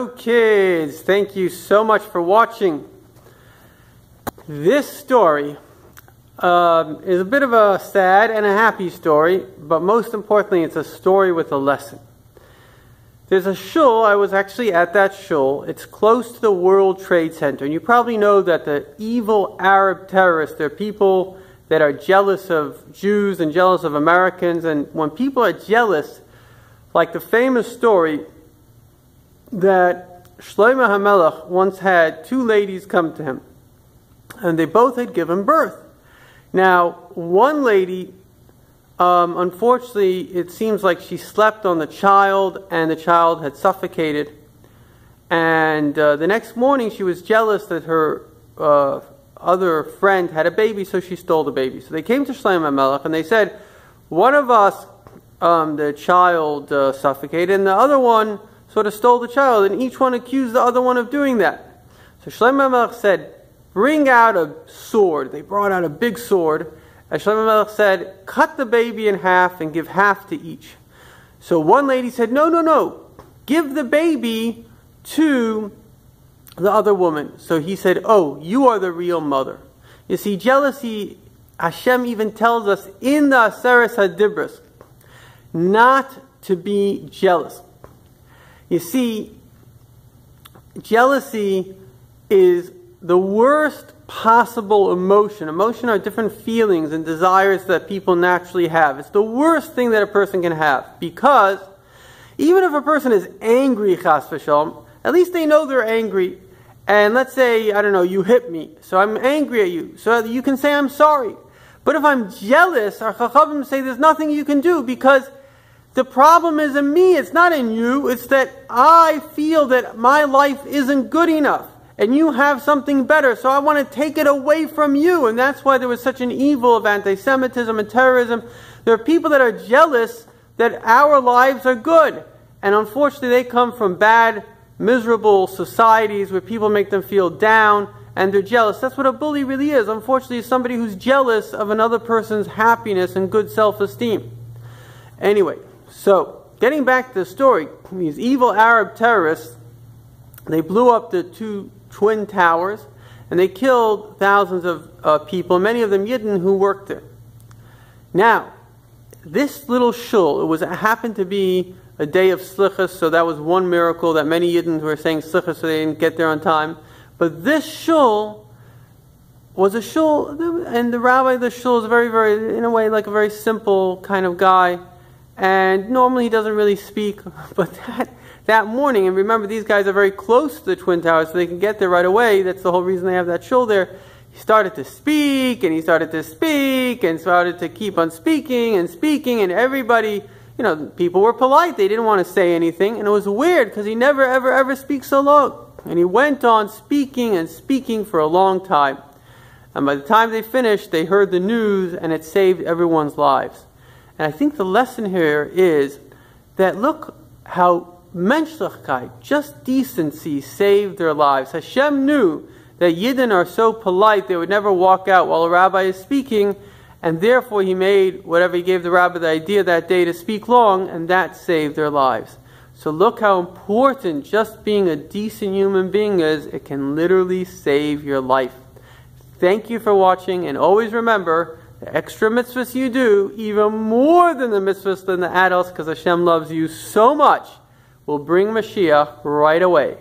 Kids, thank you so much for watching. This story is a bit of a sad and a happy story, but most importantly it's a story with a lesson. There's a shul. I was actually at that shul. It's close to the World Trade Center, and you probably know that the evil Arab terrorists, they're people that are jealous of Jews and jealous of Americans, and when people are jealous, like the famous story that Shlomo HaMelech once had two ladies come to him, and they both had given birth. Now, one lady, unfortunately, it seems like she slept on the child, and the child had suffocated. And the next morning, she was jealous that her other friend had a baby, so she stole the baby. So they came to Shlomo HaMelech, and they said, one of us, the child suffocated, and the other one sort of stole the child, and each one accused the other one of doing that. So Shlomo HaMelech said, bring out a sword. They brought out a big sword. And Shlomo HaMelech said, cut the baby in half and give half to each. So one lady said, no, give the baby to the other woman. So he said, oh, you are the real mother. You see, jealousy, Hashem even tells us in the Aseres HaDibros not to be jealous. You see, jealousy is the worst possible emotion. Emotion are different feelings and desires that people naturally have. It's the worst thing that a person can have, because even if a person is angry, chas v'shalom, at least they know they're angry. And let's say, I don't know, you hit me, so I'm angry at you. So you can say, I'm sorry. But if I'm jealous, our Chachamim say there's nothing you can do, because the problem is in me, it's not in you. It's that I feel that my life isn't good enough, and you have something better, so I want to take it away from you. And that's why there was such an evil of anti-Semitism and terrorism. There are people that are jealous that our lives are good. And unfortunately, they come from bad, miserable societies where people make them feel down, and they're jealous. That's what a bully really is. Unfortunately, it's somebody who's jealous of another person's happiness and good self-esteem. Anyway, so getting back to the story, these evil Arab terrorists, they blew up the two twin towers, and they killed thousands of people, many of them Yidden who worked there. Now, this little shul, it happened to be a day of Slichus, so that was one miracle that many Yidden were saying Slichus, so they didn't get there on time. But this shul was a shul, and the rabbi of the shul is very, in a way, like a very simple kind of guy. And normally he doesn't really speak, but that morning, and remember these guys are very close to the Twin Towers, so they can get there right away. That's the whole reason they have that shul there. He started to speak, and he started to speak, and started to keep on speaking, and everybody, people were polite. They didn't want to say anything, and it was weird, because he never, ever speaks so long. And he went on speaking and speaking for a long time. And by the time they finished, they heard the news, and it saved everyone's lives. And I think the lesson here is that look how menschlichkeit, just decency, saved their lives. Hashem knew that Yidden are so polite they would never walk out while a rabbi is speaking, and therefore he made whatever he gave the rabbi the idea that day to speak long, and that saved their lives. So look how important just being a decent human being is. It can literally save your life. Thank you for watching, and always remember, the extra mitzvahs you do, even more than the mitzvahs than the adults, because Hashem loves you so much, will bring Mashiach right away.